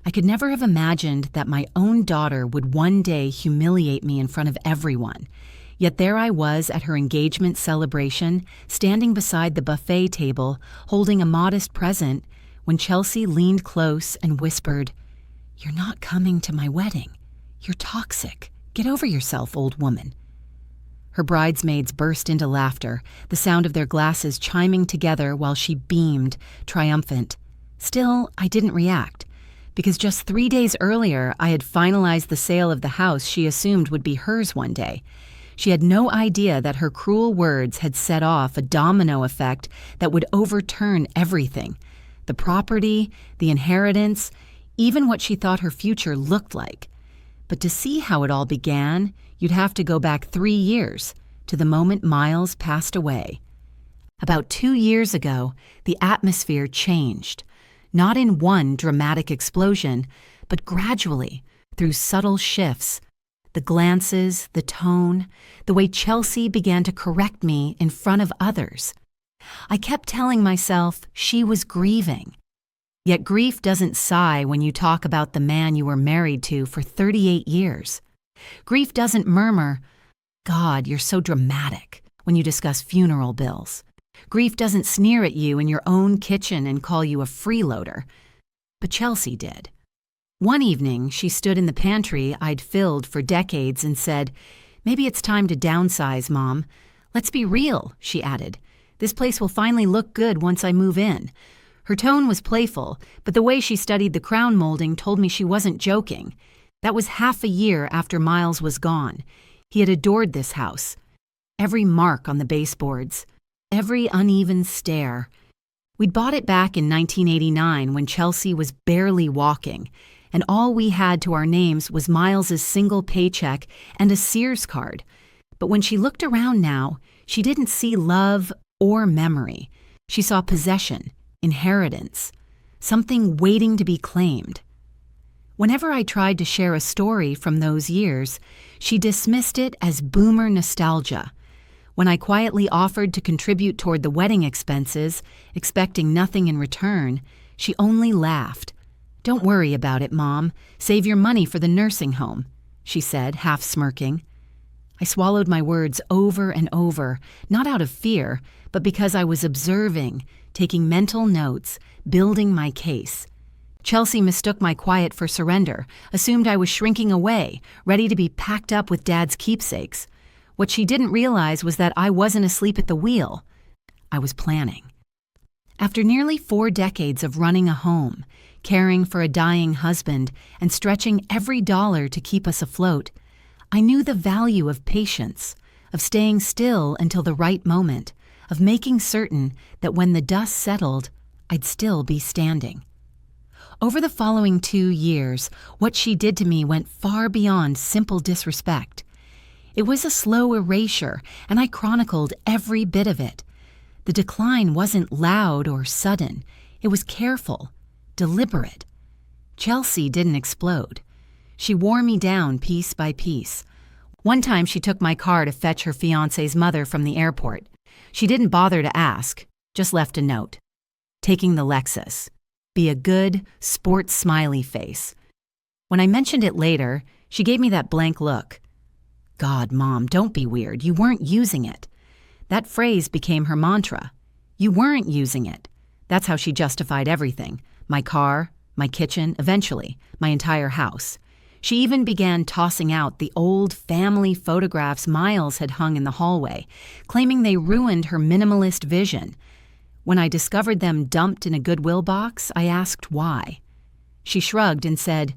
I could never have imagined that my own daughter would one day humiliate me in front of everyone. Yet there I was at her engagement celebration, standing beside the buffet table, holding a modest present, when Chelsea leaned close and whispered, "You're not coming to my wedding. You're toxic. Get over yourself, old woman." Her bridesmaids burst into laughter, the sound of their glasses chiming together while she beamed, triumphant. Still, I didn't react, because just 3 days earlier I had finalized the sale of the house she assumed would be hers one day. She had no idea that her cruel words had set off a domino effect that would overturn everything: the property, the inheritance, even what she thought her future looked like. But to see how it all began, you'd have to go back 3 years, to the moment Miles passed away. About 2 years ago, the atmosphere changed, not in one dramatic explosion, but gradually, through subtle shifts. The glances, the tone, the way Chelsea began to correct me in front of others. I kept telling myself she was grieving. Yet grief doesn't sigh when you talk about the man you were married to for 38 years. Grief doesn't murmur, "God, you're so dramatic," when you discuss funeral bills. Grief doesn't sneer at you in your own kitchen and call you a freeloader. But Chelsea did. One evening, she stood in the pantry I'd filled for decades and said, "Maybe it's time to downsize, Mom. Let's be real," she added. "This place will finally look good once I move in." Her tone was playful, but the way she studied the crown molding told me she wasn't joking. That was half a year after Miles was gone. He had adored this house. Every mark on the baseboards, every uneven stair. We'd bought it back in 1989 when Chelsea was barely walking, and all we had to our names was Miles's single paycheck and a Sears card. But when she looked around now, she didn't see love or memory. She saw possession, inheritance, something waiting to be claimed. Whenever I tried to share a story from those years, she dismissed it as boomer nostalgia. When I quietly offered to contribute toward the wedding expenses, expecting nothing in return, she only laughed. "Don't worry about it, Mom. Save your money for the nursing home," she said, half smirking. I swallowed my words over and over, not out of fear, but because I was observing, taking mental notes, building my case. Chelsea mistook my quiet for surrender, assumed I was shrinking away, ready to be packed up with Dad's keepsakes. What she didn't realize was that I wasn't asleep at the wheel. I was planning. After nearly 4 decades of running a home, caring for a dying husband, and stretching every dollar to keep us afloat, I knew the value of patience, of staying still until the right moment, of making certain that when the dust settled, I'd still be standing. Over the following 2 years, what she did to me went far beyond simple disrespect. It was a slow erasure, and I chronicled every bit of it. The decline wasn't loud or sudden. It was careful, deliberate. Chelsea didn't explode. She wore me down piece by piece. One time she took my car to fetch her fiancé's mother from the airport. She didn't bother to ask, just left a note. "Taking the Lexus. Be a good, sports smiley face." When I mentioned it later, she gave me that blank look. "God, Mom, don't be weird. You weren't using it." That phrase became her mantra. You weren't using it. That's how she justified everything. My car, my kitchen, eventually, my entire house. She even began tossing out the old family photographs Miles had hung in the hallway, claiming they ruined her minimalist vision. When I discovered them dumped in a Goodwill box, I asked why. She shrugged and said,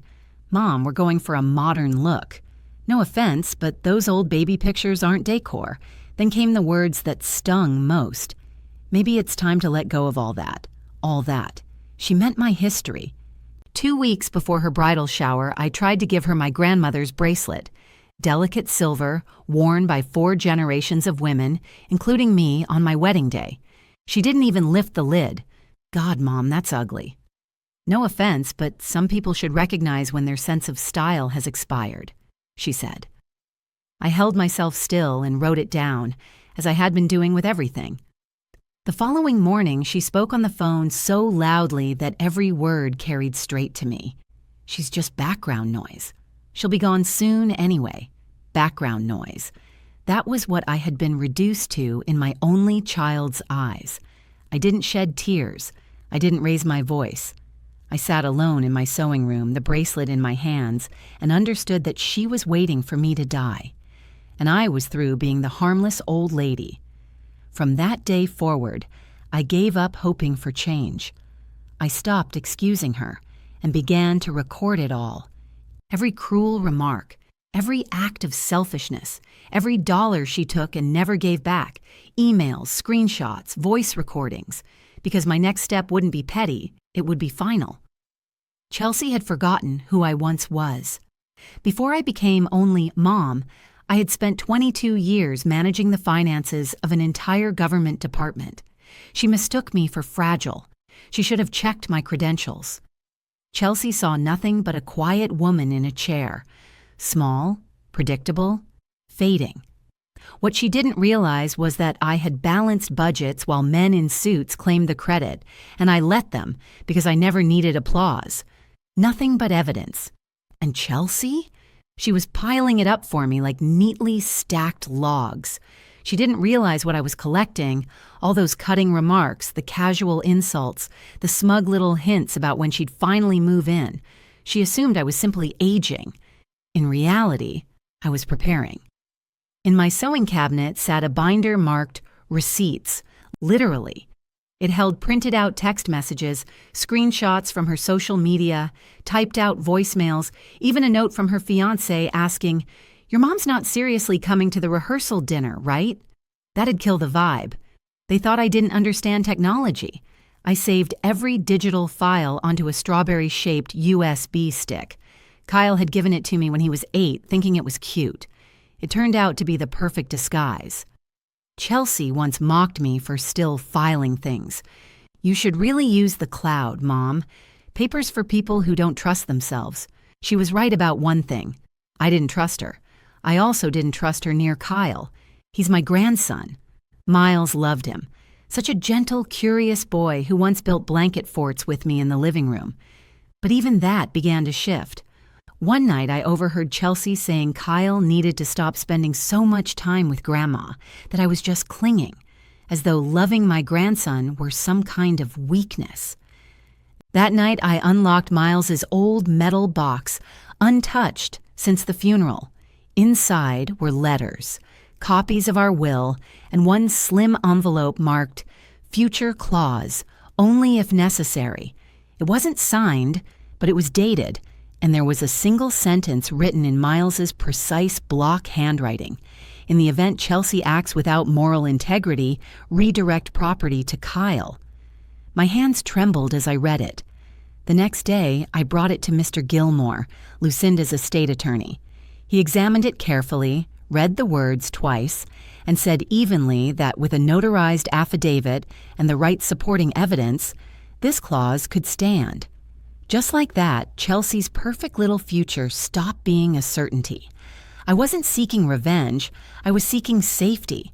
"Mom, we're going for a modern look. No offense, but those old baby pictures aren't decor." Then came the words that stung most. "Maybe it's time to let go of all that. All that." She meant my history. 2 weeks before her bridal shower, I tried to give her my grandmother's bracelet. Delicate silver, worn by 4 generations of women, including me, on my wedding day. She didn't even lift the lid. "God, Mom, that's ugly." "No offense, but some people should recognize when their sense of style has expired," she said. I held myself still and wrote it down, as I had been doing with everything. The following morning, she spoke on the phone so loudly that every word carried straight to me. She's just background noise. She'll be gone soon anyway. Background noise. That was what I had been reduced to in my only child's eyes. I didn't shed tears. I didn't raise my voice. I sat alone in my sewing room, the bracelet in my hands, and understood that she was waiting for me to die. And I was through being the harmless old lady. From that day forward, I gave up hoping for change. I stopped excusing her and began to record it all. Every cruel remark, every act of selfishness, every dollar she took and never gave back, emails, screenshots, voice recordings, because my next step wouldn't be petty, it would be final. Chelsea had forgotten who I once was. Before I became only mom, I had spent 22 years managing the finances of an entire government department. She mistook me for fragile. She should have checked my credentials. Chelsea saw nothing but a quiet woman in a chair, small, predictable, fading. What she didn't realize was that I had balanced budgets while men in suits claimed the credit, and I let them because I never needed applause. Nothing but evidence. And Chelsea? She was piling it up for me like neatly stacked logs. She didn't realize what I was collecting, all those cutting remarks, the casual insults, the smug little hints about when she'd finally move in. She assumed I was simply aging. In reality, I was preparing. In my sewing cabinet sat a binder marked receipts, literally. It held printed out text messages, screenshots from her social media, typed out voicemails, even a note from her fiancé asking, "Your mom's not seriously coming to the rehearsal dinner, right?" That'd kill the vibe. They thought I didn't understand technology. I saved every digital file onto a strawberry-shaped USB stick. Kyle had given it to me when he was 8, thinking it was cute. It turned out to be the perfect disguise. Chelsea once mocked me for still filing things. "You should really use the cloud, Mom. Paper's for people who don't trust themselves." She was right about one thing. I didn't trust her. I also didn't trust her near Kyle. He's my grandson. Miles loved him. Such a gentle, curious boy who once built blanket forts with me in the living room. But even that began to shift. One night I overheard Chelsea saying Kyle needed to stop spending so much time with Grandma, that I was just clinging, as though loving my grandson were some kind of weakness. That night I unlocked Miles's old metal box, untouched since the funeral. Inside were letters, copies of our will, and one slim envelope marked, "Future Clause, only if necessary." It wasn't signed, but it was dated, and there was a single sentence written in Miles's precise block handwriting. In the event Chelsea acts without moral integrity, redirect property to Kyle. My hands trembled as I read it. The next day, I brought it to Mr. Gilmore, Lucinda's estate attorney. He examined it carefully, read the words twice, and said evenly that with a notarized affidavit and the right supporting evidence, this clause could stand. Just like that, Chelsea's perfect little future stopped being a certainty. I wasn't seeking revenge, I was seeking safety.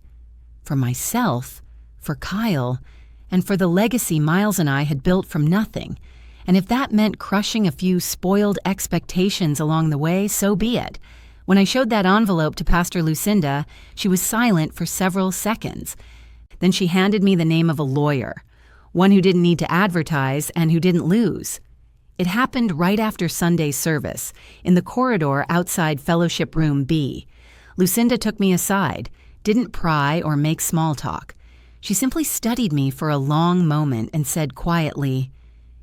For myself, for Kyle, and for the legacy Miles and I had built from nothing. And if that meant crushing a few spoiled expectations along the way, so be it. When I showed that envelope to Pastor Lucinda, she was silent for several seconds. Then she handed me the name of a lawyer, one who didn't need to advertise and who didn't lose. It happened right after Sunday service, in the corridor outside Fellowship Room B. Lucinda took me aside, didn't pry or make small talk. She simply studied me for a long moment and said quietly,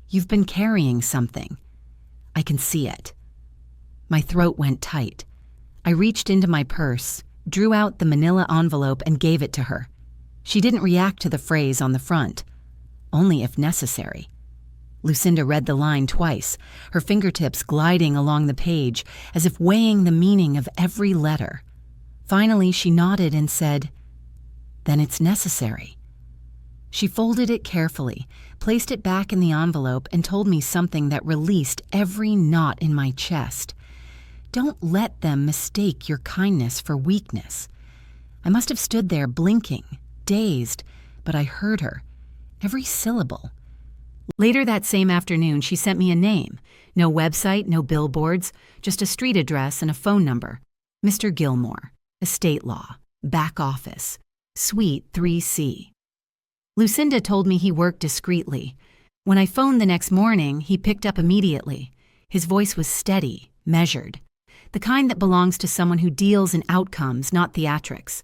"You've been carrying something. I can see it." My throat went tight. I reached into my purse, drew out the manila envelope and gave it to her. She didn't react to the phrase on the front, "only if necessary." Lucinda read the line twice, her fingertips gliding along the page as if weighing the meaning of every letter. Finally, she nodded and said, "Then it's necessary." She folded it carefully, placed it back in the envelope, and told me something that released every knot in my chest. Don't let them mistake your kindness for weakness. I must have stood there blinking, dazed, but I heard her, every syllable. Later that same afternoon, she sent me a name. No website, no billboards, just a street address and a phone number. Mr. Gilmore, estate law, back office, suite 3C. Lucinda told me he worked discreetly. When I phoned the next morning, he picked up immediately. His voice was steady, measured, the kind that belongs to someone who deals in outcomes, not theatrics.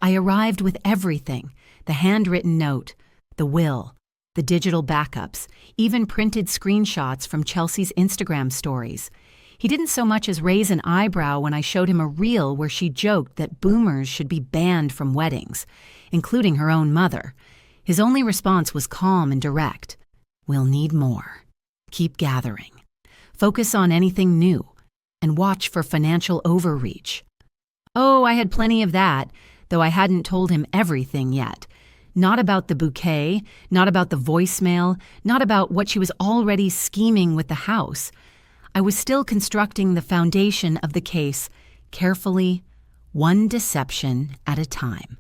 I arrived with everything, the handwritten note, the will, the digital backups, even printed screenshots from Chelsea's Instagram stories. He didn't so much as raise an eyebrow when I showed him a reel where she joked that boomers should be banned from weddings, including her own mother. His only response was calm and direct. We'll need more. Keep gathering. Focus on anything new, and watch for financial overreach. Oh, I had plenty of that, though I hadn't told him everything yet. Not about the bouquet, not about the voicemail, not about what she was already scheming with the house. I was still constructing the foundation of the case, carefully, one deception at a time.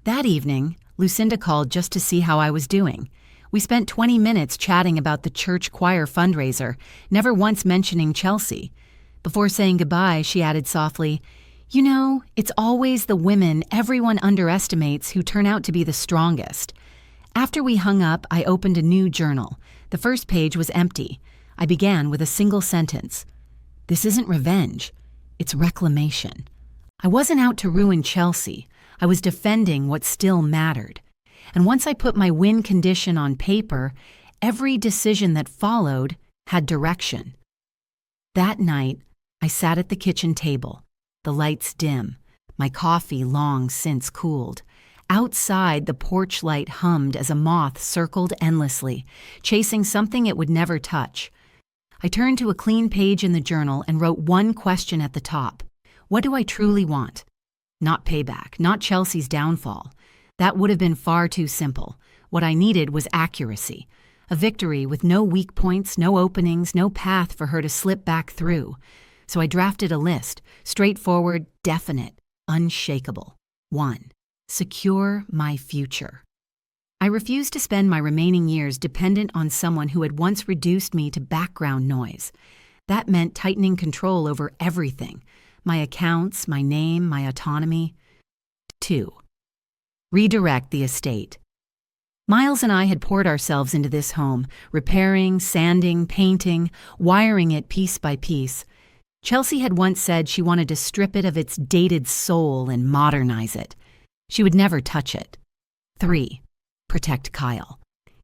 That evening, Lucinda called just to see how I was doing. We spent 20 minutes chatting about the church choir fundraiser, never once mentioning Chelsea. Before saying goodbye, she added softly, "You know, it's always the women everyone underestimates who turn out to be the strongest." After we hung up, I opened a new journal. The first page was empty. I began with a single sentence. This isn't revenge. It's reclamation. I wasn't out to ruin Chelsea. I was defending what still mattered. And once I put my win condition on paper, every decision that followed had direction. That night, I sat at the kitchen table, the lights dim, my coffee long since cooled. Outside, the porch light hummed as a moth circled endlessly, chasing something it would never touch. I turned to a clean page in the journal and wrote one question at the top. What do I truly want? Not payback, not Chelsea's downfall. That would have been far too simple. What I needed was accuracy. A victory with no weak points, no openings, no path for her to slip back through. So I drafted a list, straightforward, definite, unshakable. 1. Secure my future. I refused to spend my remaining years dependent on someone who had once reduced me to background noise. That meant tightening control over everything. My accounts, my name, my autonomy. 2. Redirect the estate. Miles and I had poured ourselves into this home, repairing, sanding, painting, wiring it piece by piece. Chelsea had once said she wanted to strip it of its dated soul and modernize it. She would never touch it. 3. Protect Kyle.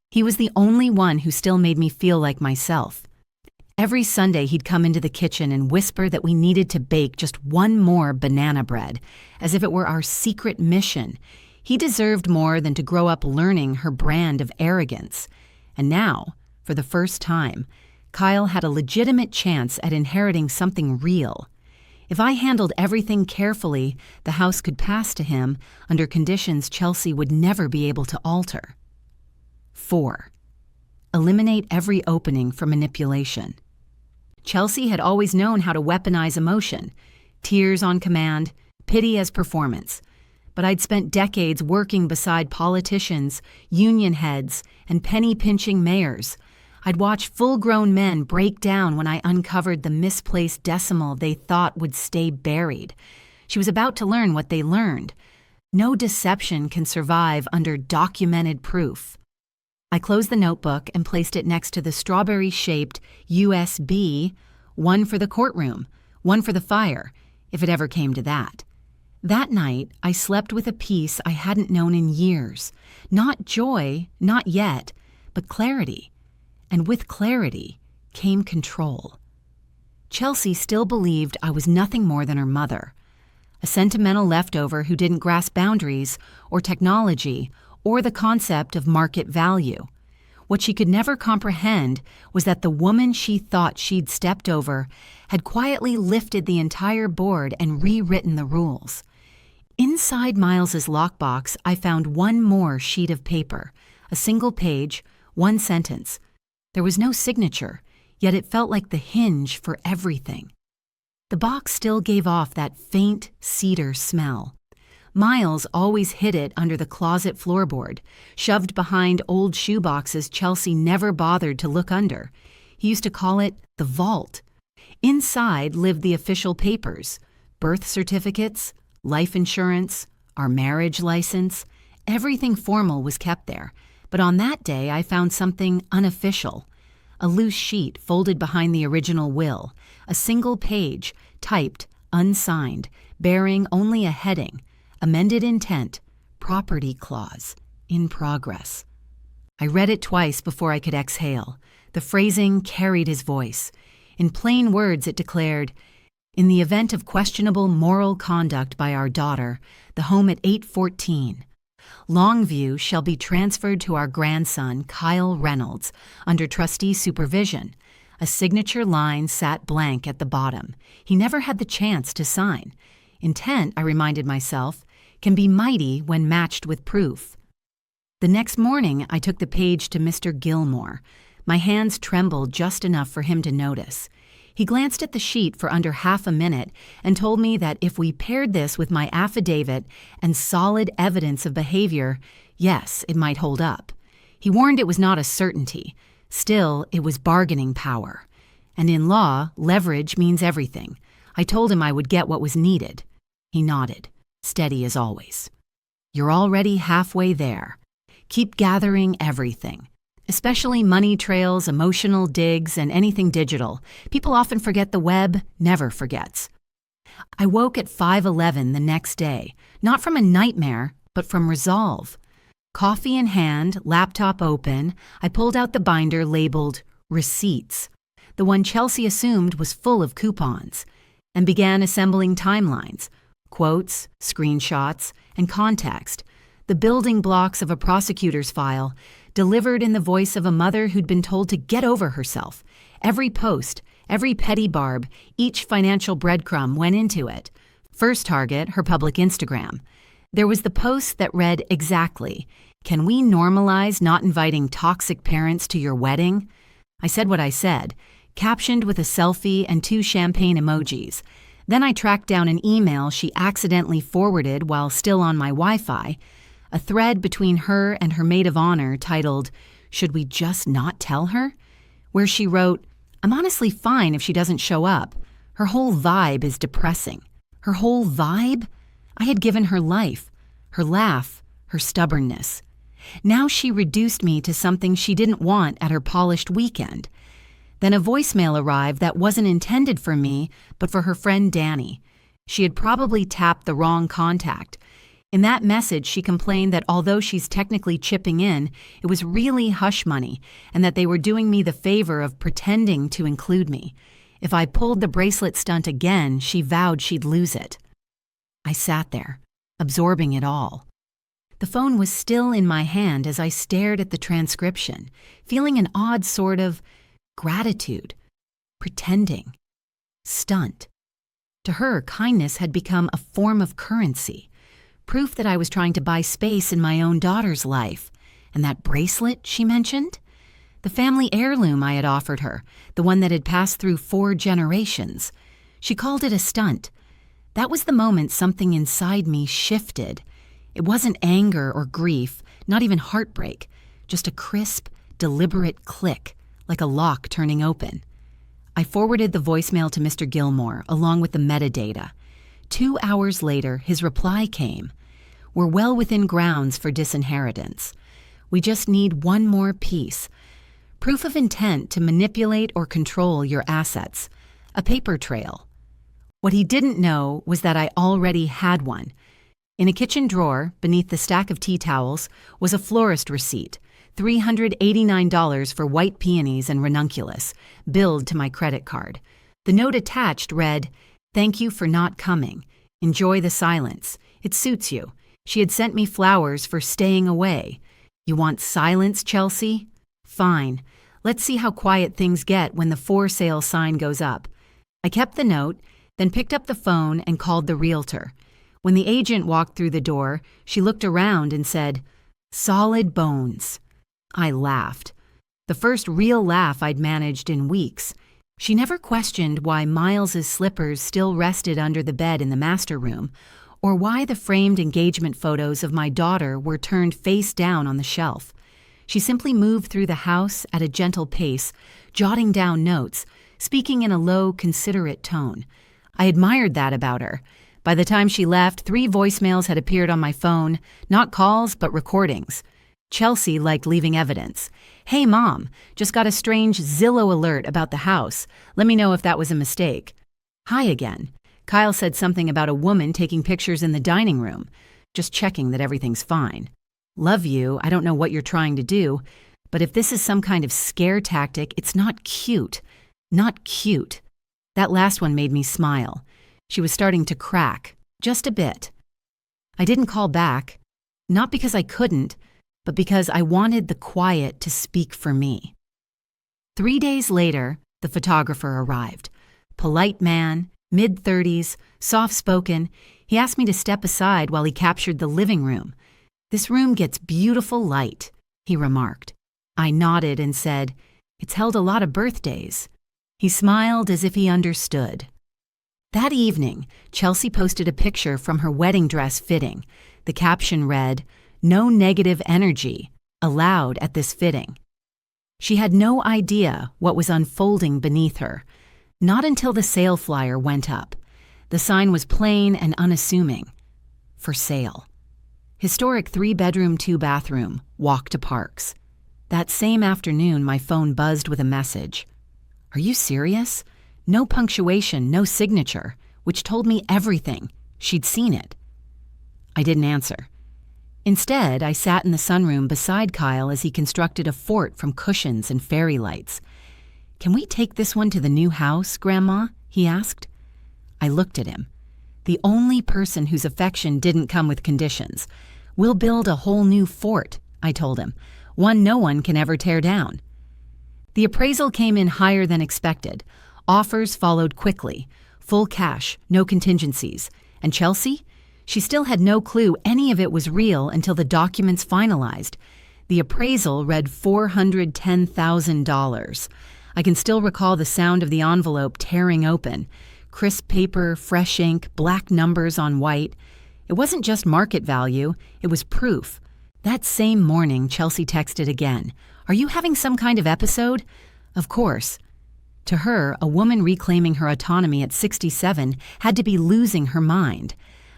He was the only one who still made me feel like myself. Every Sunday he'd come into the kitchen and whisper that we needed to bake just one more banana bread, as if it were our secret mission. He deserved more than to grow up learning her brand of arrogance. And now, for the first time, Kyle had a legitimate chance at inheriting something real. If I handled everything carefully, the house could pass to him under conditions Chelsea would never be able to alter. 4. Eliminate every opening for manipulation. Chelsea had always known how to weaponize emotion, tears on command, pity as performance. But I'd spent decades working beside politicians, union heads, and penny-pinching mayors. I'd watched full-grown men break down when I uncovered the misplaced decimal they thought would stay buried. She was about to learn what they learned. No deception can survive under documented proof. I closed the notebook and placed it next to the strawberry-shaped USB, one for the courtroom, one for the fire, if it ever came to that. That night, I slept with a peace I hadn't known in years. Not joy, not yet, but clarity. And with clarity came control. Chelsea still believed I was nothing more than her mother, a sentimental leftover who didn't grasp boundaries or technology or the concept of market value. What she could never comprehend was that the woman she thought she'd stepped over had quietly lifted the entire board and rewritten the rules. Inside Miles's lockbox, I found one more sheet of paper, a single page, one sentence. There was no signature, yet it felt like the hinge for everything. The box still gave off that faint cedar smell. Miles always hid it under the closet floorboard, shoved behind old shoeboxes Chelsea never bothered to look under. He used to call it the vault. Inside lived the official papers, birth certificates, life insurance, our marriage license. Everything formal was kept there, but on that day I found something unofficial. A loose sheet folded behind the original will, a single page, typed, unsigned, bearing only a heading, amended intent, property clause, in progress. I read it twice before I could exhale. The phrasing carried his voice. In plain words it declared, "In the event of questionable moral conduct by our daughter, the home at 814, Longview shall be transferred to our grandson, Kyle Reynolds, under trustee supervision." A signature line sat blank at the bottom. He never had the chance to sign. Intent, I reminded myself, can be mighty when matched with proof. The next morning, I took the page to Mr. Gilmore. My hands trembled just enough for him to notice. He glanced at the sheet for under half a minute and told me that if we paired this with my affidavit and solid evidence of behavior, yes, it might hold up. He warned it was not a certainty. Still, it was bargaining power. And in law, leverage means everything. I told him I would get what was needed. He nodded, steady as always. "You're already halfway there. Keep gathering everything, especially money trails, emotional digs, and anything digital. People often forget the web never forgets." I woke at 5:11 the next day, not from a nightmare, but from resolve. Coffee in hand, laptop open, I pulled out the binder labeled Receipts, the one Chelsea assumed was full of coupons, and began assembling timelines, quotes, screenshots, and context, the building blocks of a prosecutor's file, delivered in the voice of a mother who'd been told to get over herself. Every post, every petty barb, each financial breadcrumb went into it. First target, her public Instagram. There was the post that read exactly, "Can we normalize not inviting toxic parents to your wedding?" I said what I said, captioned with a selfie and 2 champagne emojis. Then I tracked down an email she accidentally forwarded while still on my Wi-Fi, a thread between her and her maid of honor titled, "Should we just not tell her?" where she wrote, "I'm honestly fine if she doesn't show up. Her whole vibe is depressing." Her whole vibe? I had given her life, her laugh, her stubbornness. Now she reduced me to something she didn't want at her polished weekend. Then a voicemail arrived that wasn't intended for me, but for her friend Danny. She had probably tapped the wrong contact. In that message, she complained that although she's technically chipping in, it was really hush money, and that they were doing me the favor of pretending to include me. If I pulled the bracelet stunt again, she vowed she'd lose it. I sat there, absorbing it all. The phone was still in my hand as I stared at the transcription, feeling an odd sort of gratitude, pretending, stunt. To her, kindness had become a form of currency, proof that I was trying to buy space in my own daughter's life. And that bracelet she mentioned? The family heirloom I had offered her, the one that had passed through 4 generations. She called it a stunt. That was the moment something inside me shifted. It wasn't anger or grief, not even heartbreak, just a crisp, deliberate click, like a lock turning open. I forwarded the voicemail to Mr. Gilmore, along with the metadata. 2 hours later, his reply came. "We're well within grounds for disinheritance. We just need one more piece. Proof of intent to manipulate or control your assets. A paper trail." What he didn't know was that I already had one. In a kitchen drawer, beneath the stack of tea towels, was a florist receipt, $389 for white peonies and ranunculus, billed to my credit card. The note attached read, "Thank you for not coming. Enjoy the silence. It suits you. She had sent me flowers for staying away. You want silence, Chelsea? Fine. Let's see how quiet things get when the for sale sign goes up." I kept the note, then picked up the phone and called the realtor. When the agent walked through the door, she looked around and said, "Solid bones." I laughed. The first real laugh I'd managed in weeks. She never questioned why Miles's slippers still rested under the bed in the master room, or why the framed engagement photos of my daughter were turned face down on the shelf. She simply moved through the house at a gentle pace, jotting down notes, speaking in a low, considerate tone. I admired that about her. By the time she left, 3 voicemails had appeared on my phone, not calls, but recordings. Chelsea liked leaving evidence. "Hey, Mom, just got a strange Zillow alert about the house. Let me know if that was a mistake." "Hi again. Kyle said something about a woman taking pictures in the dining room. Just checking that everything's fine. Love you. I don't know what you're trying to do, but if this is some kind of scare tactic, it's not cute. Not cute." That last one made me smile. She was starting to crack, just a bit. I didn't call back, not because I couldn't, but because I wanted the quiet to speak for me. 3 days later, the photographer arrived. Polite man, mid-30s, soft-spoken. He asked me to step aside while he captured the living room. "This room gets beautiful light," he remarked. I nodded and said, "It's held a lot of birthdays." He smiled as if he understood. That evening, Chelsea posted a picture from her wedding dress fitting. The caption read, "No negative energy allowed at this fitting." She had no idea what was unfolding beneath her. Not until the sale flyer went up. The sign was plain and unassuming. For sale. Historic 3-bedroom, 2-bathroom, walk to Parks. That same afternoon, my phone buzzed with a message. "Are you serious?" No punctuation, no signature, which told me everything. She'd seen it. I didn't answer. Instead, I sat in the sunroom beside Kyle as he constructed a fort from cushions and fairy lights. "Can we take this one to the new house, Grandma?" he asked. I looked at him. The only person whose affection didn't come with conditions. "We'll build a whole new fort," I told him. "One no one can ever tear down." The appraisal came in higher than expected. Offers followed quickly. Full cash, no contingencies. And Chelsea? She still had no clue any of it was real until the documents finalized. The appraisal read $410,000. I can still recall the sound of the envelope tearing open. Crisp paper, fresh ink, black numbers on white. It wasn't just market value, it was proof. That same morning, Chelsea texted again. "Are you having some kind of episode?" Of course. To her, a woman reclaiming her autonomy at 67 had to be losing her mind.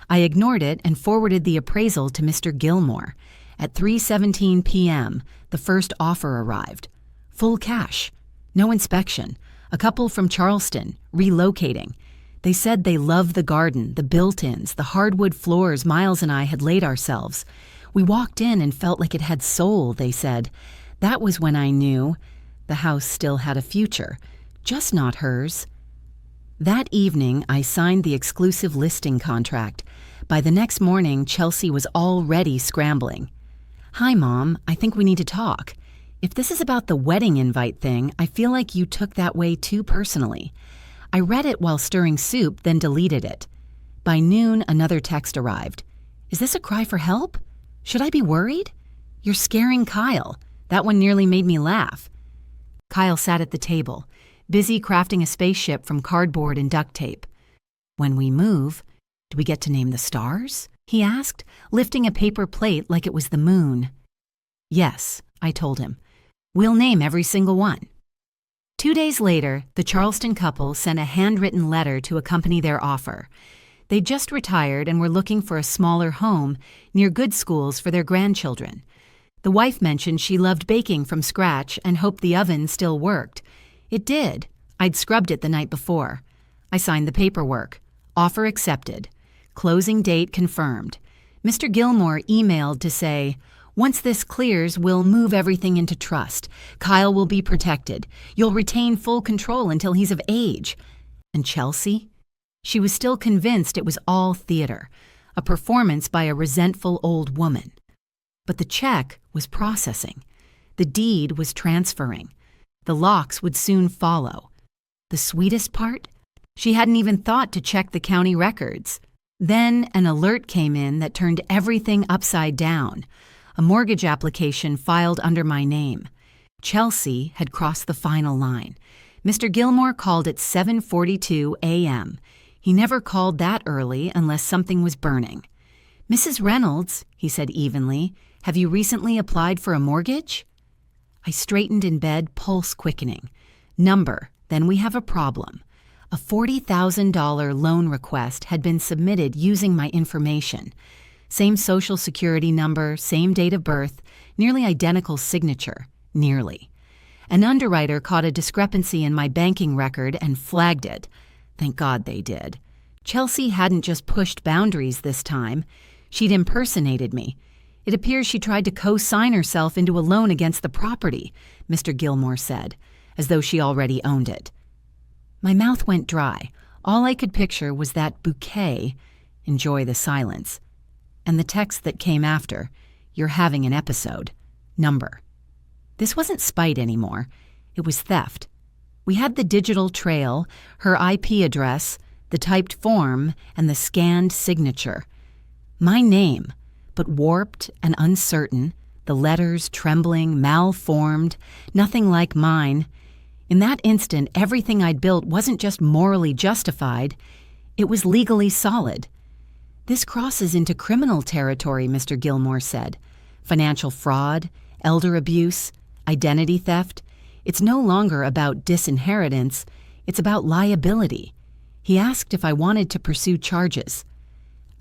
I ignored it and forwarded the appraisal to Mr. Gilmore. At 3:17 p.m., the first offer arrived. Full cash. No inspection. A couple from Charleston, relocating. They said they loved the garden, the built-ins, the hardwood floors Miles and I had laid ourselves. We walked in and felt like it had soul, they said. That was when I knew the house still had a future, just not hers. That evening, I signed the exclusive listing contract. By the next morning, Chelsea was already scrambling. "Hi, Mom. I think we need to talk. If this is about the wedding invite thing, I feel like you took that way too personally." I read it while stirring soup, then deleted it. By noon, another text arrived. "Is this a cry for help? Should I be worried? You're scaring Kyle." That one nearly made me laugh. Kyle sat at the table, busy crafting a spaceship from cardboard and duct tape. "When we move, do we get to name the stars?" he asked, lifting a paper plate like it was the moon. "Yes," I told him. "We'll name every single one." 2 days later, the Charleston couple sent a handwritten letter to accompany their offer. They'd just retired and were looking for a smaller home near good schools for their grandchildren. The wife mentioned she loved baking from scratch and hoped the oven still worked. It did. I'd scrubbed it the night before. I signed the paperwork. Offer accepted. Closing date confirmed. Mr. Gilmore emailed to say, "Once this clears, we'll move everything into trust. Kyle will be protected. You'll retain full control until he's of age." And Chelsea? She was still convinced it was all theater, a performance by a resentful old woman. But the check was processing. The deed was transferring. The locks would soon follow. The sweetest part? She hadn't even thought to check the county records. Then an alert came in that turned everything upside down. A mortgage application filed under my name. Chelsea had crossed the final line. Mr. Gilmore called at 7:42 a.m. He never called that early unless something was burning. "Mrs. Reynolds," he said evenly, "have you recently applied for a mortgage?" I straightened in bed, pulse quickening. Number, then we have a problem. A $40,000 loan request had been submitted using my information. Same social security number, same date of birth, nearly identical signature. Nearly. An underwriter caught a discrepancy in my banking record and flagged it. Thank God they did. Chelsea hadn't just pushed boundaries this time. She'd impersonated me. It appears she tried to co-sign herself into a loan against the property, Mr. Gilmore said, as though she already owned it. My mouth went dry. All I could picture was that bouquet, enjoy the silence, and the text that came after, "You're having an episode. Number." This wasn't spite anymore. It was theft. We had the digital trail, her IP address, the typed form, and the scanned signature. My name, but warped and uncertain, the letters trembling, malformed, nothing like mine. In that instant, everything I'd built wasn't just morally justified, it was legally solid. "This crosses into criminal territory," Mr. Gilmore said. "Financial fraud, elder abuse, identity theft. It's no longer about disinheritance, it's about liability." He asked if I wanted to pursue charges.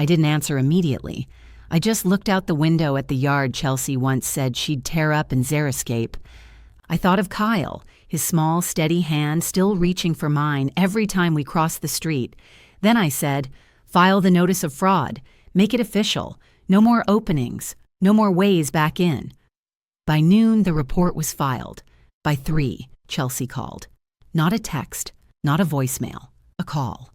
I didn't answer immediately. I just looked out the window at the yard Chelsea once said she'd tear up and xeriscape. I thought of Kyle, his small, steady hand still reaching for mine every time we crossed the street. Then I said, "File the notice of fraud. Make it official. No more openings. No more ways back in." By noon, the report was filed. By 3, Chelsea called. Not a text, not a voicemail, a call.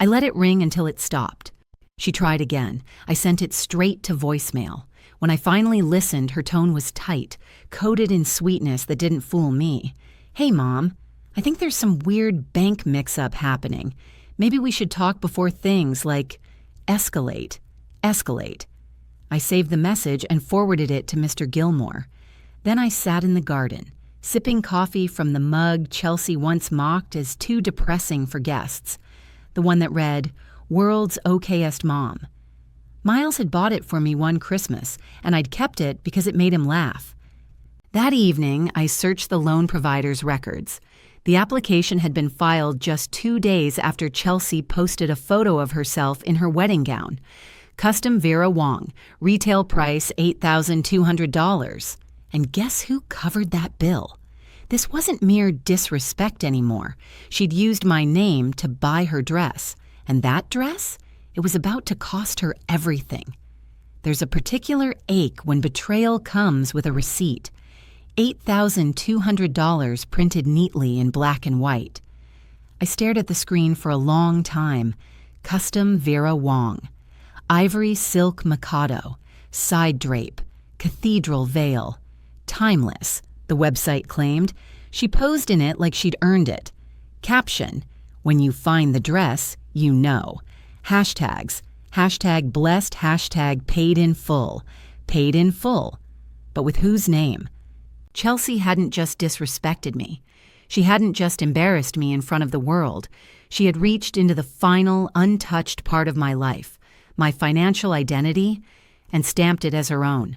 I let it ring until it stopped. She tried again. I sent it straight to voicemail. When I finally listened, her tone was tight, coated in sweetness that didn't fool me. "Hey, Mom, I think there's some weird bank mix-up happening. Maybe we should talk before things like escalate. I saved the message and forwarded it to Mr. Gilmore. Then I sat in the garden, sipping coffee from the mug Chelsea once mocked as too depressing for guests. The one that read, "World's okayest mom." Miles had bought it for me one Christmas, and I'd kept it because it made him laugh. That evening, I searched the loan provider's records. The application had been filed just 2 days after Chelsea posted a photo of herself in her wedding gown. Custom Vera Wong, retail price $8,200. And guess who covered that bill? This wasn't mere disrespect anymore. She'd used my name to buy her dress. And that dress? It was about to cost her everything. There's a particular ache when betrayal comes with a receipt. $8,200 printed neatly in black and white. I stared at the screen for a long time. Custom Vera Wong. Ivory silk Mikado. Side drape. Cathedral veil. Timeless, the website claimed. She posed in it like she'd earned it. Caption, "When you find the dress, you know." Hashtags, #blessed, #paid in full. Paid in full. But with whose name? Chelsea hadn't just disrespected me. She hadn't just embarrassed me in front of the world. She had reached into the final, untouched part of my life, my financial identity, and stamped it as her own.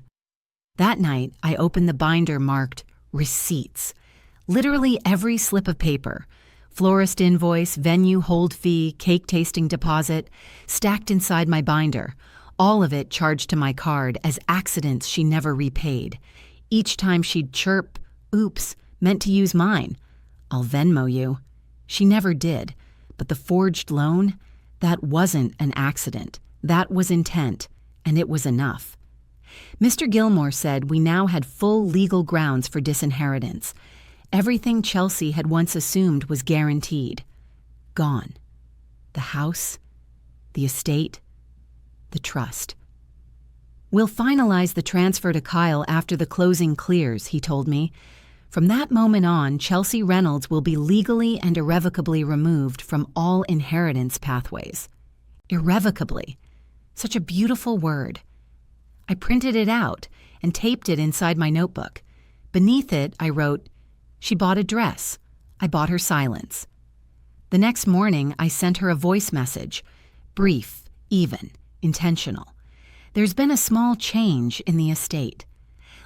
That night, I opened the binder marked receipts. Literally every slip of paper. Florist invoice, venue hold fee, cake tasting deposit, stacked inside my binder. All of it charged to my card as accidents she never repaid. Each time she'd chirp, "Oops, meant to use mine. I'll Venmo you." She never did. But the forged loan? That wasn't an accident. That was intent. And it was enough. Mr. Gilmore said we now had full legal grounds for disinheritance. Everything Chelsea had once assumed was guaranteed. Gone. The house, the estate, the trust. "We'll finalize the transfer to Kyle after the closing clears," he told me. "From that moment on, Chelsea Reynolds will be legally and irrevocably removed from all inheritance pathways." Irrevocably. Such a beautiful word. I printed it out and taped it inside my notebook. Beneath it, I wrote, "She bought a dress. I bought her silence." The next morning, I sent her a voice message. Brief, even, intentional. There's been a small change in the estate.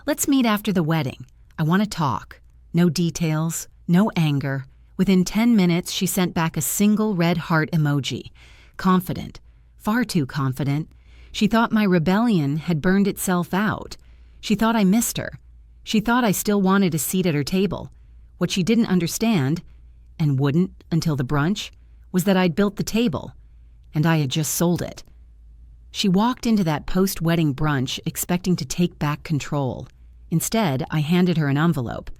Let's meet after the wedding. I want to talk. No details, no anger. Within 10 minutes, she sent back a single red heart emoji. Confident. Far too confident. She thought my rebellion had burned itself out. She thought I missed her. She thought I still wanted a seat at her table. What she didn't understand, and wouldn't until the brunch, was that I'd built the table, and I had just sold it. She walked into that post-wedding brunch expecting to take back control. Instead, I handed her an envelope.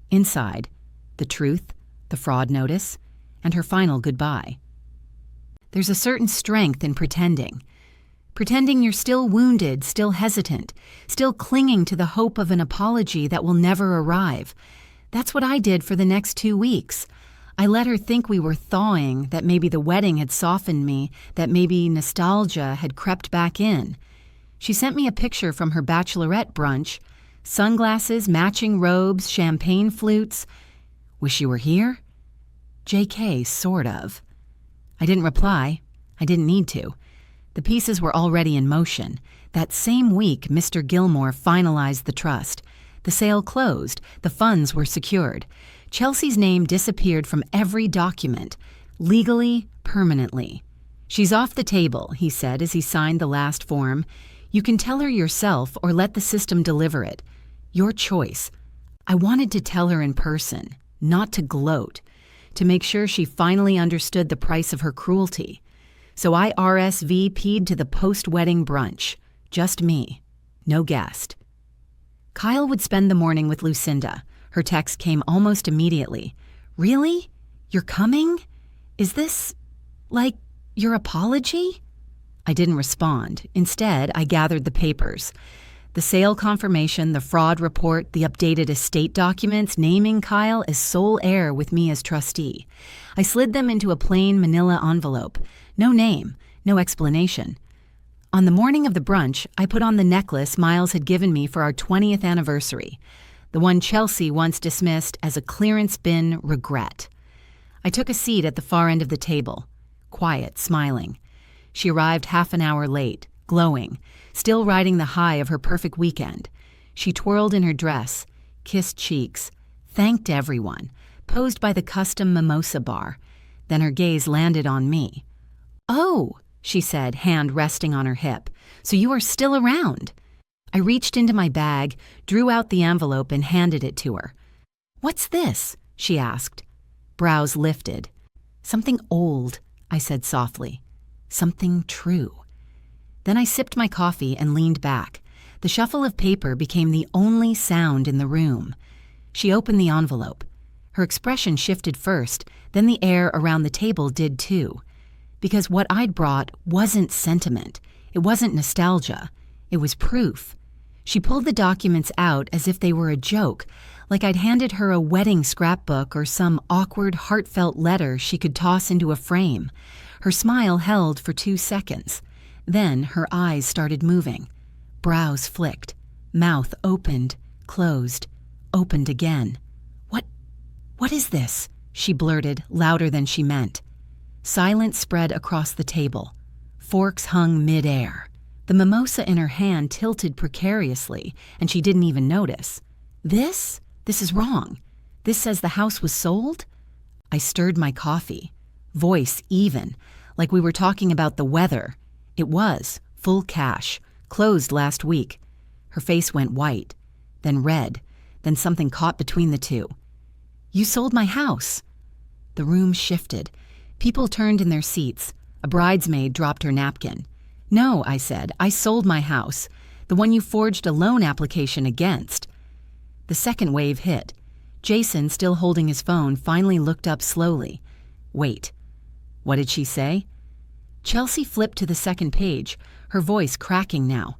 Inside, the truth, the fraud notice, and her final goodbye. There's a certain strength in pretending. Pretending you're still wounded, still hesitant, still clinging to the hope of an apology that will never arrive. That's what I did for the next 2 weeks. I let her think we were thawing, that maybe the wedding had softened me, that maybe nostalgia had crept back in. She sent me a picture from her bachelorette brunch. Sunglasses, matching robes, champagne flutes. Wish you were here? JK, sort of. I didn't reply. I didn't need to. The pieces were already in motion. That same week, Mr. Gilmore finalized the trust. The sale closed. The funds were secured. Chelsea's name disappeared from every document, legally, permanently. She's off the table, he said as he signed the last form. You can tell her yourself or let the system deliver it. Your choice. I wanted to tell her in person, not to gloat, to make sure she finally understood the price of her cruelty. So I RSVP'd to the post-wedding brunch. Just me. No guest. Kyle would spend the morning with Lucinda. Her text came almost immediately. Really? You're coming? Is this, like, your apology? I didn't respond. Instead, I gathered the papers. The sale confirmation, the fraud report, the updated estate documents naming Kyle as sole heir with me as trustee. I slid them into a plain manila envelope. No name, no explanation. On the morning of the brunch, I put on the necklace Miles had given me for our 20th anniversary, the one Chelsea once dismissed as a clearance bin regret. I took a seat at the far end of the table, quiet, smiling. She arrived half an hour late, glowing, still riding the high of her perfect weekend. She twirled in her dress, kissed cheeks, thanked everyone, posed by the custom mimosa bar. Then her gaze landed on me. "Oh," she said, hand resting on her hip, "so you are still around." I reached into my bag, drew out the envelope, and handed it to her. "What's this?" she asked. Brows lifted. "Something old," I said softly. "Something true." Then I sipped my coffee and leaned back. The shuffle of paper became the only sound in the room. She opened the envelope. Her expression shifted first, then the air around the table did too. Because what I'd brought wasn't sentiment. It wasn't nostalgia. It was proof. She pulled the documents out as if they were a joke, like I'd handed her a wedding scrapbook or some awkward, heartfelt letter she could toss into a frame. Her smile held for 2 seconds. Then her eyes started moving. Brows flicked. Mouth opened, closed, opened again. What is this?" she blurted, louder than she meant. Silence spread across the table. Forks hung mid-air. The mimosa in her hand tilted precariously, and she didn't even notice. This is wrong. This says the house was sold?" I stirred my coffee. Voice even, like we were talking about the weather. It was, full cash, closed last week. Her face went white, then red, then something caught between the two. "You sold my house." The room shifted. People turned in their seats. A bridesmaid dropped her napkin. "No," I said, "I sold my house, the one you forged a loan application against." The second wave hit. Jason, still holding his phone, finally looked up slowly. "Wait. What did she say?" Chelsea flipped to the second page, her voice cracking now.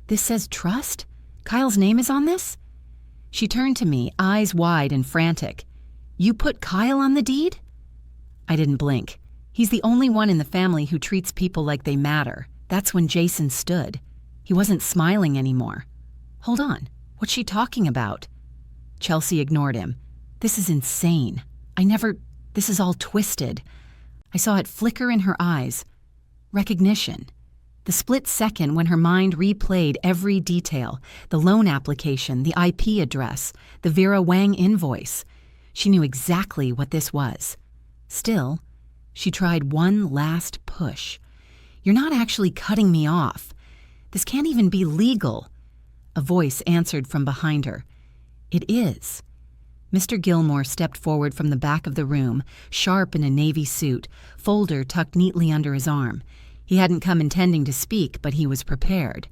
"This says trust? Kyle's name is on this?" She turned to me, eyes wide and frantic. "You put Kyle on the deed?" I didn't blink. He's the only one in the family who treats people like they matter. That's when Jason stood. He wasn't smiling anymore. "Hold on. What's she talking about?" Chelsea ignored him. "This is insane. This is all twisted. I saw it flicker in her eyes. Recognition. The split second when her mind replayed every detail, the loan application, the IP address, the Vera Wang invoice. She knew exactly what this was. Still, she tried one last push. "You're not actually cutting me off. This can't even be legal." A voice answered from behind her. "It is." Mr. Gilmore stepped forward from the back of the room, sharp in a navy suit, folder tucked neatly under his arm. He hadn't come intending to speak, but he was prepared.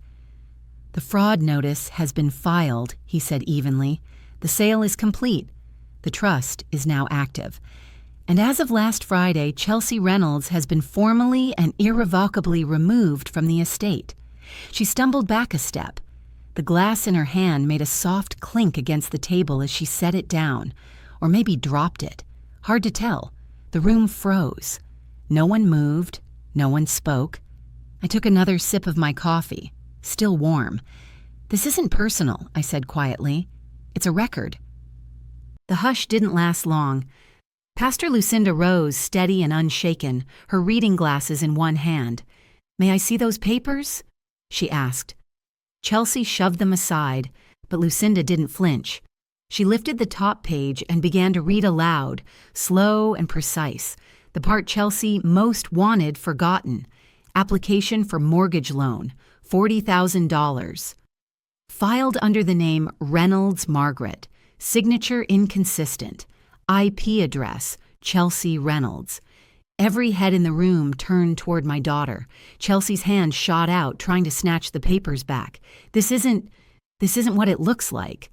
"The fraud notice has been filed," he said evenly. "The sale is complete. The trust is now active. And as of last Friday, Chelsea Reynolds has been formally and irrevocably removed from the estate." She stumbled back a step. The glass in her hand made a soft clink against the table as she set it down, or maybe dropped it. Hard to tell. The room froze. No one moved. No one spoke. I took another sip of my coffee, still warm. "This isn't personal," I said quietly. "It's a record." The hush didn't last long. Pastor Lucinda rose, steady and unshaken, her reading glasses in one hand. "May I see those papers?" she asked. Chelsea shoved them aside, but Lucinda didn't flinch. She lifted the top page and began to read aloud, slow and precise, the part Chelsea most wanted forgotten. Application for mortgage loan, $40,000. Filed under the name Reynolds Margaret. Signature inconsistent. IP address, Chelsea Reynolds. Every head in the room turned toward my daughter. Chelsea's hand shot out, trying to snatch the papers back. This isn't what it looks like."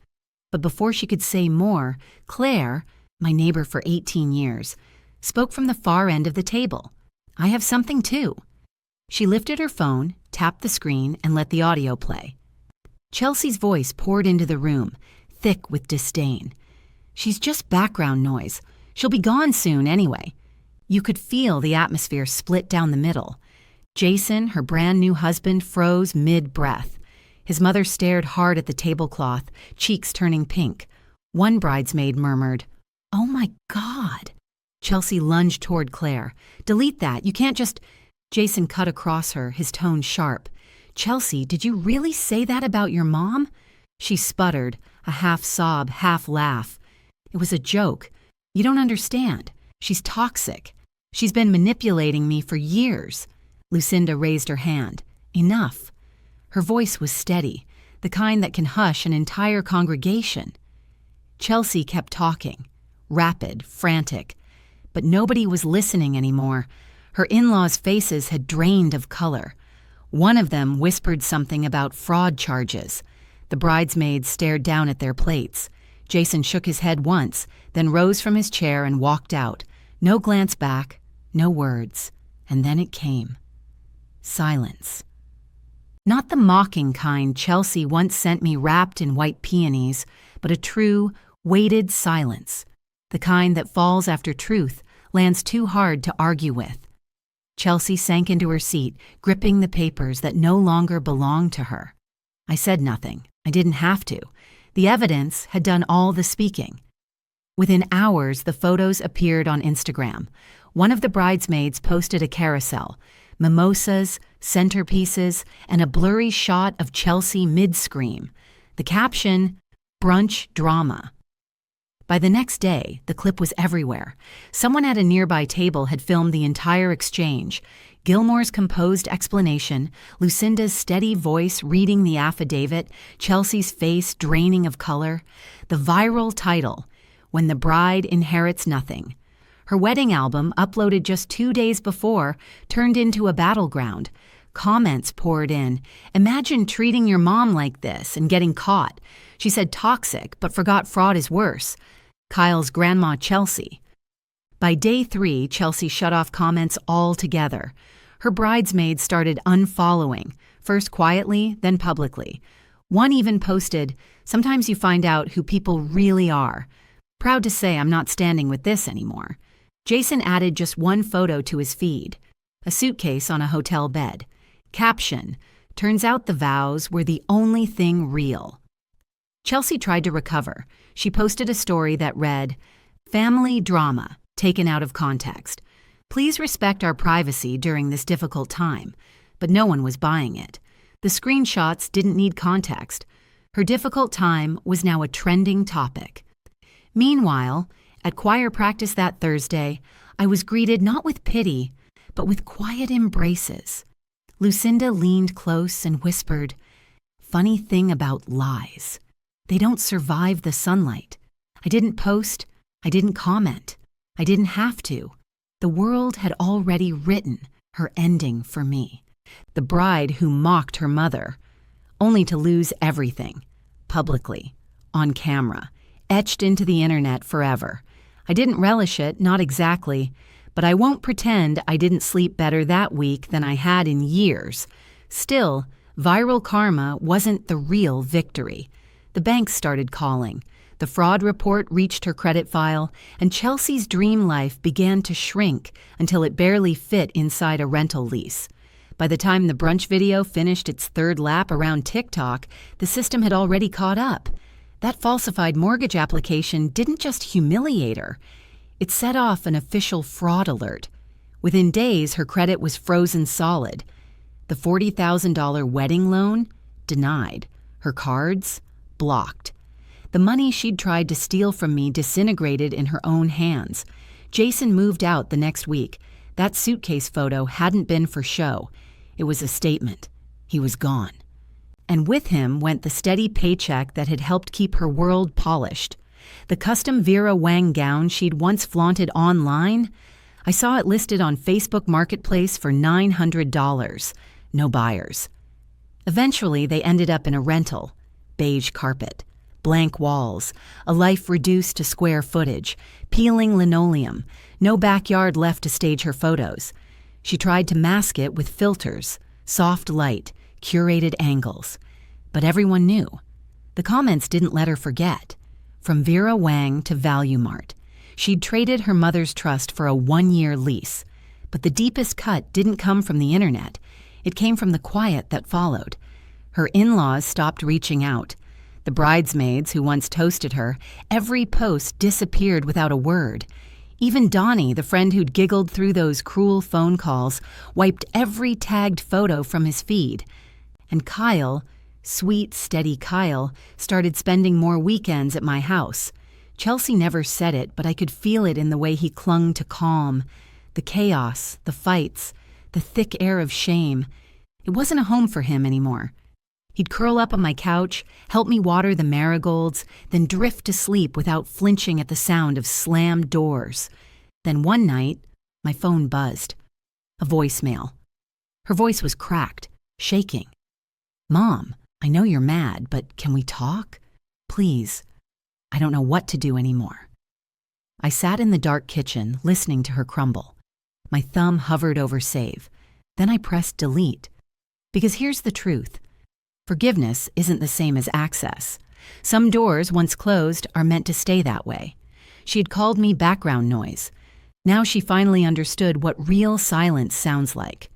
But before she could say more, Claire, my neighbor for 18 years, spoke from the far end of the table. "I have something too." She lifted her phone, tapped the screen, and let the audio play. Chelsea's voice poured into the room, thick with disdain. "She's just background noise. She'll be gone soon anyway." You could feel the atmosphere split down the middle. Jason, her brand new husband, froze mid-breath. His mother stared hard at the tablecloth, cheeks turning pink. One bridesmaid murmured, "Oh my God." Chelsea lunged toward Claire. "Delete that. You can't just—" Jason cut across her, his tone sharp. "Chelsea, did you really say that about your mom?" She sputtered, a half sob, half laugh. "It was a joke. You don't understand. She's toxic. She's been manipulating me for years." Lucinda raised her hand. "Enough." Her voice was steady, the kind that can hush an entire congregation. Chelsea kept talking, rapid, frantic. But nobody was listening anymore. Her in-laws' faces had drained of color. One of them whispered something about fraud charges. The bridesmaids stared down at their plates. Jason shook his head once, then rose from his chair and walked out. No glance back, no words. And then it came. Silence. Not the mocking kind Chelsea once sent me wrapped in white peonies, but a true, weighted silence. The kind that falls after truth lands too hard to argue with. Chelsea sank into her seat, gripping the papers that no longer belonged to her. I said nothing. I didn't have to. The evidence had done all the speaking. Within hours, the photos appeared on Instagram. One of the bridesmaids posted a carousel, mimosas, centerpieces, and a blurry shot of Chelsea mid-scream. The caption, "Brunch Drama." By the next day, the clip was everywhere. Someone at a nearby table had filmed the entire exchange. Gilmore's composed explanation, Lucinda's steady voice reading the affidavit, Chelsea's face draining of color. The viral title, "When the Bride Inherits Nothing." Her wedding album, uploaded just 2 days before, turned into a battleground. Comments poured in. "Imagine treating your mom like this and getting caught. She said toxic, but forgot fraud is worse. Kyle's grandma Chelsea." By day 3, Chelsea shut off comments altogether. Her bridesmaids started unfollowing, first quietly, then publicly. One even posted, "Sometimes you find out who people really are. Proud to say I'm not standing with this anymore." Jason added just one photo to his feed, a suitcase on a hotel bed. Caption, "Turns out the vows were the only thing real." Chelsea tried to recover. She posted a story that read, "Family drama, taken out of context. Please respect our privacy during this difficult time. But no one was buying it. The screenshots didn't need context. Her difficult time was now a trending topic. Meanwhile, at choir practice that Thursday, I was greeted not with pity, but with quiet embraces. Lucinda leaned close and whispered, "Funny thing about lies. They don't survive the sunlight. I didn't post. I didn't comment. I didn't have to. The world had already written her ending for me. The bride who mocked her mother, only to lose everything, publicly, on camera, etched into the internet forever. I didn't relish it, not exactly, but I won't pretend I didn't sleep better that week than I had in years. Still, viral karma wasn't the real victory. The banks started calling. The fraud report reached her credit file, and Chelsea's dream life began to shrink until it barely fit inside a rental lease. By the time the brunch video finished its third lap around TikTok, the system had already caught up. That falsified mortgage application didn't just humiliate her. It set off an official fraud alert. Within days, her credit was frozen solid. The $40,000 wedding loan? Denied. Her cards? Blocked. The money she'd tried to steal from me disintegrated in her own hands. Jason moved out the next week. That suitcase photo hadn't been for show. It was a statement. He was gone. And with him went the steady paycheck that had helped keep her world polished. The custom Vera Wang gown she'd once flaunted online, I saw it listed on Facebook Marketplace for $900. No buyers. Eventually, they ended up in a rental. Beige carpet. Blank walls, a life reduced to square footage, peeling linoleum, no backyard left to stage her photos. She tried to mask it with filters, soft light, curated angles. But everyone knew. The comments didn't let her forget. From Vera Wang to Value Mart, she'd traded her mother's trust for a 1-year lease. But the deepest cut didn't come from the internet. It came from the quiet that followed. Her in-laws stopped reaching out. The bridesmaids who once toasted her, every post disappeared without a word. Even Donnie, the friend who'd giggled through those cruel phone calls, wiped every tagged photo from his feed. And Kyle, sweet, steady Kyle, started spending more weekends at my house. Chelsea never said it, but I could feel it in the way he clung to calm. The chaos, the fights, the thick air of shame. It wasn't a home for him anymore. He'd curl up on my couch, help me water the marigolds, then drift to sleep without flinching at the sound of slammed doors. Then one night, my phone buzzed. A voicemail. Her voice was cracked, shaking. "Mom, I know you're mad, but can we talk? Please. I don't know what to do anymore." I sat in the dark kitchen, listening to her crumble. My thumb hovered over save. Then I pressed delete. Because here's the truth. Forgiveness isn't the same as access. Some doors, once closed, are meant to stay that way. She had called me background noise. Now she finally understood what real silence sounds like.